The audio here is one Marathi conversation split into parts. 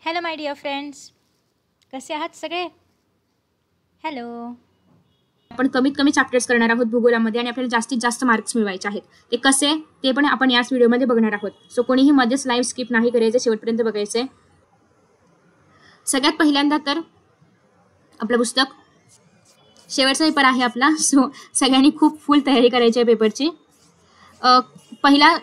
हॅलो माय डिअर फ्रेंड्स, कसे आहात सगळे? हॅलो. आपण कमीत कमी चॅप्टर्स करणार आहोत भूगोलामध्ये आणि आपल्याला जास्तीत जास्त मार्क्स मिळवायचे आहेत. ते कसे ते पण आपण याच व्हिडिओमध्ये बघणार आहोत. सो कोणीही मध्येच लाईव्ह स्किप नाही करायचं, शेवटपर्यंत बघायचंय. सगळ्यात पहिल्यांदा तर आपलं पुस्तक, शेवटचा पेपर आहे आपला, सो सगळ्यांनी खूप फुल तयारी करायची आहे पेपरची. पहिला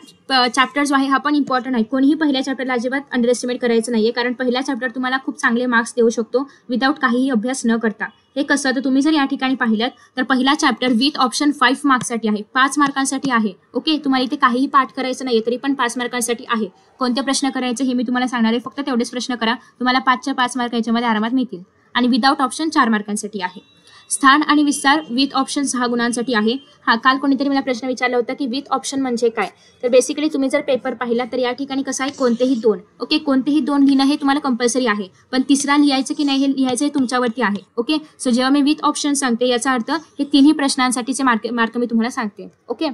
चॅप्टर जो आहे हा पण इम्पॉर्टंट आहे. कोणीही पहिल्या चॅप्टरला अजिबात अंडर एस्टिमेट करायचं नाहीये, कारण पहिला चॅप्टर तुम्हाला खूप चांगले मार्क्स देऊ शकतो विदाऊट काहीही अभ्यास न करता. हे कसं, तर तुम्ही जर या ठिकाणी पाहिलं तर पहिला चॅप्टर विथ ऑप्शन 5 मार्क्ससाठी आहे, 5 मार्कांसाठी आहे. ओके, तुम्हाला इथे काहीही पाठ करायचं नाहीये, तरी पण 5 मार्कांसाठी आहे. कोणते प्रश्न करायचे हे मी तुम्हाला सांगणार आहे, फक्त तेवढेच प्रश्न करा, तुम्हाला 5च्या 5 मार्क याच्यामध्ये आरामात मिळतील. आणि विदाऊट ऑप्शन 4 मार्कांसाठी आहे. स्थान आणि विस्तार विथ ऑप्शन 6 गुणांसाठी आहे. काल कोणीतरी मला प्रश्न विचारला होता की विथ ऑप्शन म्हणजे काय. तर बेसिकली तुम्ही जर पेपर पाहिला तर या ठिकाणी कसं आहे, कोणतेही दोन, ओके, कोणतेही दोन लिहिणं हे तुम्हाला कंपल्सरी आहे, पण तिसरा लिहायचं की नाही हे लिहायचं हे तुमच्यावरती आहे. ओके, सो जेव्हा मी विथ ऑप्शन सांगते याचा अर्थ हे तिन्ही प्रश्नांसाठीचे मार्क मी तुम्हाला सांगते. Okay,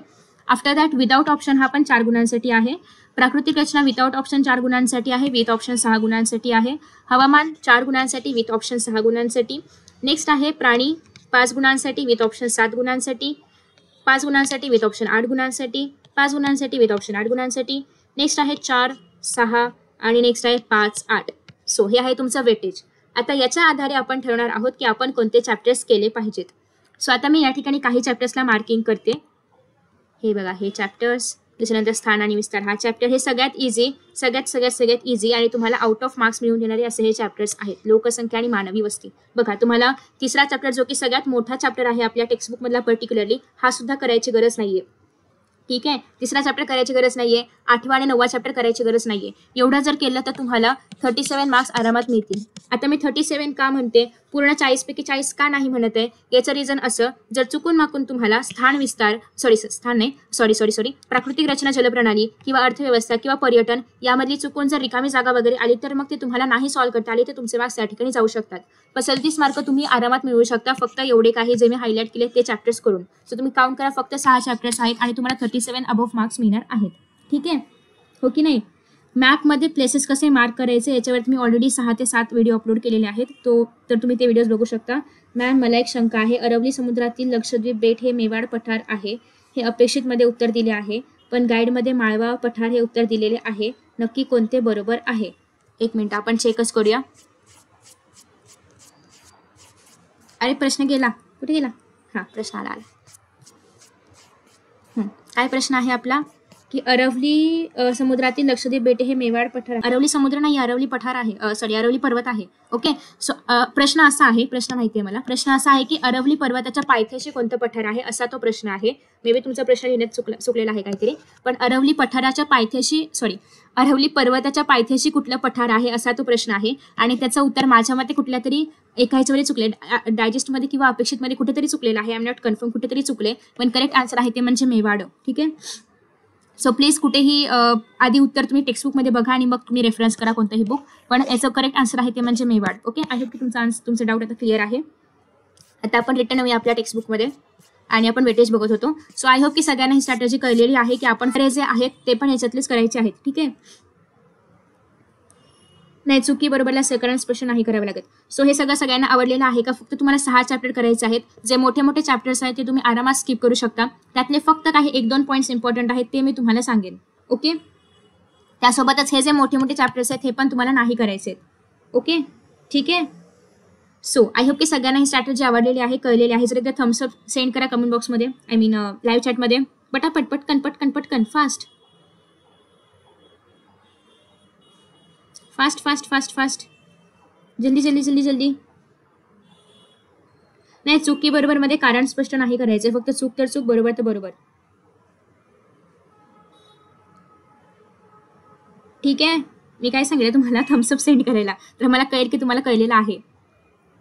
after that without option हा पण 4 गुणांसाठी आहे. प्राकृतिक रचना विदाऊट ऑप्शन 4 गुणांसाठी आहे, विथ ऑप्शन 6 गुणांसाठी आहे. हवामान 4 गुणांसाठी, विथ ऑप्शन 6 गुणांसाठी. नेक्स्ट आहे प्राणी 5 गुणांसाठी, विथ ऑप्शन 7 गुणांसाठी. 5 गुणांसाठी, विथ ऑप्शन 8 गुणांसाठी. 5 गुणांसाठी, विथ ऑप्शन 8 गुणांसाठी. नेक्स्ट आहे 4, 6 आणि नेक्स्ट आहे 5, 8. सो हे आहे तुमचं वेटेज. आता याच्या आधारे आपण ठरवणार आहोत की आपण कोणते चॅप्टर्स केले पाहिजेत. सो आता मी या ठिकाणी काही चॅप्टर्सला मार्किंग करते. हे बघा, हे चॅप्टर्स. त्याच्यानंतर स्थान आणि विस्तार हा चॅप्टर, हे सगळ्यात इझी, सगळ्यात इझी आणि तुम्हाला आउट ऑफ मार्क्स मिळवून देणारे असे हे चॅप्टर्स आहेत. लोकसंख्या आणि मानवी वस्ती. बघा, तुम्हाला तिसरा चॅप्टर जो की सगळ्यात मोठा चॅप्टर आहे आपल्या टेक्स्टबुक मधला पर्टिक्युलरली, हा सुद्धा करायची गरज नाहीये. ठीक आहे, तिसरा चॅप्टर करायची गरज नाहीये, 8वा आणि 9वा चॅप्टर करायची गरज नाहीये. एवढं जर केलं तर तुम्हाला 37 मार्क्स आरामात मिळतील. आता मी 37 का म्हणते, पूर्ण 40 पैकी 40 का नाही म्हणत आहे, याचं रिझन असं, जर चुकून माकून तुम्हाला स्थान विस्तार सॉरी प्राकृतिक रचना, जलप्रणाली किंवा अर्थव्यवस्था किंवा पर्यटन यामधली चुकून जर रिकामी जागा वगैरे आली तर मग ते तुम्हाला नाही सॉल्व्ह करता आली तर तुमचे मार्क्स त्या ठिकाणी जाऊ शकतात. पण 37 मार्क तुम्ही आरामात मिळवू शकता, फक्त एवढे काही जे मी हायलाइट केले ते चॅप्टर्स करून. सो तुम्ही काउंट करा, फक्त 6 चॅप्टर्स आहेत आणि तुम्हाला 37 अबव्ह मार्क्स मिळणार आहेत. ठीक आहे, हो की नाही. मॅपमध्ये प्लेसेस कसे मार्क करायचे याच्यावरती मी ऑलरेडी 6 ते 7 व्हिडिओ अपलोड केलेले आहेत, तर तुम्ही ते व्हिडिओज बघू शकता. मॅम, मला एक शंका आहे, अरवली समुद्रातील लक्षद्वीप बेट हे मेवाड पठार आहे, हे अपेक्षितमध्ये उत्तर दिले आहे, पण गाईडमध्ये माळवा पठार हे उत्तर दिलेले आहे, नक्की कोणते बरोबर आहे? एक मिनिट, आपण चेकच करूया. अरे प्रश्न गेला, कुठे गेला? प्रश्न आला. काय प्रश्न आहे आपला, की अरवली समुद्रातील लक्षद्वीप बेटे हे मेवाड पठार. अरवली समुद्र नाही, अरवली पठार आहे, अरवली पर्वत आहे. ओके, सो प्रश्न असा आहे, प्रश्न माहिती आहे मला, प्रश्न असा आहे की अरवली पर्वताच्या पायथ्याशी कोणतं पठार आहे, असा तो प्रश्न आहे. मे बी तुमचा प्रश्न लिहिण्यात चुकलेला आहे काहीतरी, पण अरवली पर्वताच्या पायथ्याशी कुठलं पठार आहे असा तो प्रश्न आहे. आणि त्याचं उत्तर माझ्या मते कुठल्या तरी एका ह्याच्यामध्ये चुकले, डायजेस्टमध्ये किंवा अपेक्षितमध्ये कुठेतरी चुकलेलं आहे. आय एम नॉट कन्फर्म, कुठेतरी चुकले, पण करेक्ट आन्सर आहे ते म्हणजे मेवाड. ठीक आहे, सो प्लीज कुठेही आधी उत्तर तुम्ही टेक्स्टबुकमध्ये बघा आणि मग तुम्ही रेफरन्स करा कोणतंही बुक, पण याचं करेक्ट आन्सर आहे ते म्हणजे मेवाड. ओके, आय होप की तुमचं डाऊट आता क्लिअर आहे. आता आपण रिटर्न येऊया आपल्या टेक्स्टबुकमध्ये आणि आपण वेटेज बघत होतो. सो आय होप की सगळ्यांना ही स्ट्रॅटेजी कळलेली आहे की आपण जे आहेत ते पण याच्यातलेच करायचे आहेत. ठीक आहे, नाही चुकी बरोबरला सेकंड स्पष्ट नाही करावं लागत. सो हे सगळ्यांना आवडलेलं आहे का? फक्त तुम्हाला 6 चॅप्टर करायचे आहेत. जे मोठे मोठे चॅप्टर्स आहेत ते तुम्ही आरामात स्किप करू शकता. त्यातले फक्त काही 1-2 पॉईंट्स इम्पॉर्टंट आहेत ते मी तुम्हाला सांगेन. ओके, त्यासोबतच हे जे मोठे मोठे चॅप्टर्स आहेत हे पण तुम्हाला नाही करायचे आहेत. ओके, ठीक आहे. सो आय होप की सगळ्यांना ही स्ट्रॅटेजी आवडलेली आहे, कळलेली आहे. जर एकदा थम्सअप सेंड करा कमेंट बॉक्समध्ये, आय मीन लाईव्ह चॅटमध्ये. पटापट पटकन फास्ट जल्दी. नाही, चुकी बरोबर मध्ये कारण स्पष्ट नाही करायचे, फक्त चूक तर चूक, बरोबर तर बरोबर. ठीक आहे, मी काय सांगितलं तुम्हाला, थम्सअप सेंड करायला, तर मला कळेल की तुम्हाला कळलेलं आहे.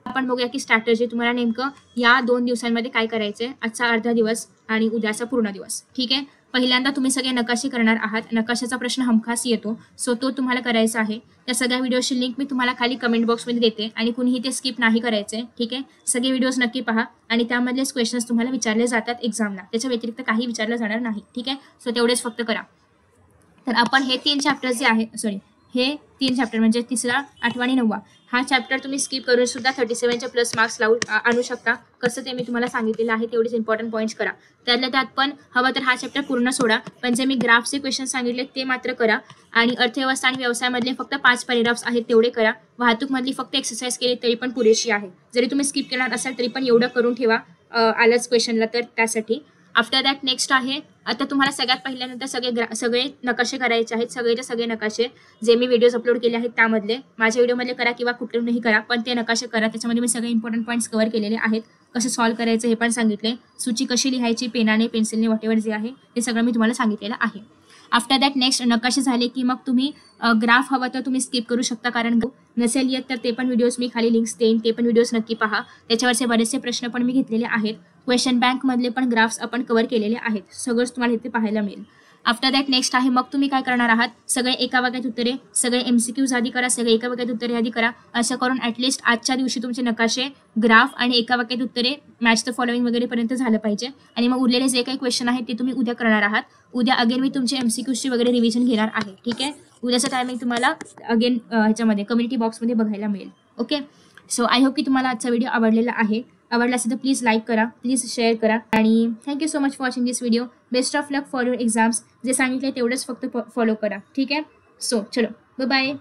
आपण बघूया की स्ट्रॅटेजी तुम्हाला नेमकं या 2 दिवसांमध्ये काय करायचंय, आजचा अर्धा दिवस आणि उद्याचा पूर्ण दिवस. ठीक आहे, पहिल्यांदा तुम्ही सगळे नकाशे करणार आहात. नकाशाचा प्रश्न हमखास येतो, सो तो तुम्हाला करायचा आहे. त्या सगळ्या व्हिडिओची लिंक मी तुम्हाला खाली कमेंट बॉक्समध्ये देते आणि कुणीही ते स्किप नाही करायचे. ठीक आहे, सगळे व्हिडिओज नक्की पहा आणि त्यामधलेच क्वेश्चन्स तुम्हाला विचारले जातात एक्झामला, त्याच्या व्यतिरिक्त काही विचारलं जाणार नाही. ठीक आहे, सो तेवढेच फक्त करा. तर आपण हे 3 चॅप्टर्स जे आहेत, हे 3 चॅप्टर म्हणजे तिसरा, 8वा आणि 9वा हा चॅप्टर तुम्ही स्किप करून सुद्धा 37च्या प्लस मार्क्स आणू शकता. कसं ते मी तुम्हाला सांगितलेलं आहे. तेवढेच इम्पॉर्टंट पॉईंट्स करा. त्यातल्या त्यात पण हवं तर हा चॅप्टर पूर्ण सोडा, पण जे मी ग्राफचे क्वेश्चन सांगितले ते मात्र करा. आणि अर्थव्यवस्था आणि व्यवसायामधले फक्त 5 पॅराग्राफ्स आहेत तेवढे करा. वाहतूकमधली फक्त एक्सरसाइज केली तरी पण पुरेशी आहे. जरी तुम्ही स्किप करणार असाल तरी पण एवढं करून ठेवा आलंच क्वेश्चनला तर त्यासाठी. आफ्टर दॅट नेक्स्ट आहे, आता तुम्हाला सगळ्यात पहिल्यानंतर सगळे नकाशे करायचे आहेत. सगळेचे सगळे नकाशे जे मी व्हिडिओज अपलोड केले आहेत त्यामधले माझ्या व्हिडिओमधले करा किंवा कुठूनही करा, पण ते नकाशे करा. त्याच्यामध्ये मी सगळे इम्पॉर्टंट पॉईंट्स कव्हर केलेले आहेत. कसं सॉल्व्ह करायचं हे पण सांगितले. सूची कशी लिहायची पेनाने पेन्सिलने वॉटेवर जे आहे ते सगळं मी तुम्हाला सांगितलेलं आहे. आफ्टर दॅट नेक्स्ट नकाशे झाले की मग तुम्ही ग्राफ हवा तर तुम्ही स्किप करू शकता, कारण नसेल येत तर ते पण व्हिडिओज मी खाली लिंक्स देईन, ते पण व्हिडिओज नक्की पहा. त्याच्यावरचे बरेचसे प्रश्न पण मी घेतलेले आहेत. क्वेश्चन बँकमधले पण ग्राफ्स आपण कव्हर केलेले आहेत. सगळंच तुम्हाला इथे पाहायला मिळेल. आफ्टर दॅट नेक्स्ट आहे, मग तुम्ही काय करणार आहात, सगळे एका वाक्यात उत्तरे, सगळे MCQs आधी करा, सगळे एका वाक्यात उत्तरे आधी करा. असं करून ॲटलिस्ट आजच्या दिवशी तुमचे नकाशे, ग्राफ आणि एका वाक्यात उत्तरे मॅच द फॉलोइंग वगैरेपर्यंत झालं पाहिजे. आणि मग उरलेले जे काही क्वेश्चन आहेत ते तुम्ही उद्या करणार आहात. उद्या अगेन मी तुमचे MCQsची वगैरे रिव्हिजन घेणार आहे. ठीक आहे. उद्याचं टायमिंग तुम्हाला अगेन ह्याच्यामध्ये कम्युनिटी बॉक्समध्ये बघायला मिळेल. ओके. सो आय होप की तुम्हाला आजचा व्हिडिओ आवडलेला आहे. आवडला असेल तर प्लीज लाईक करा, प्लीज शेअर करा. आणि thank you so much for watching this video. Best of luck for your exams. जे सांगितले तेवढंच फक्त फॉलो करा. ठीक आहे. सो चलो, बाय बाय.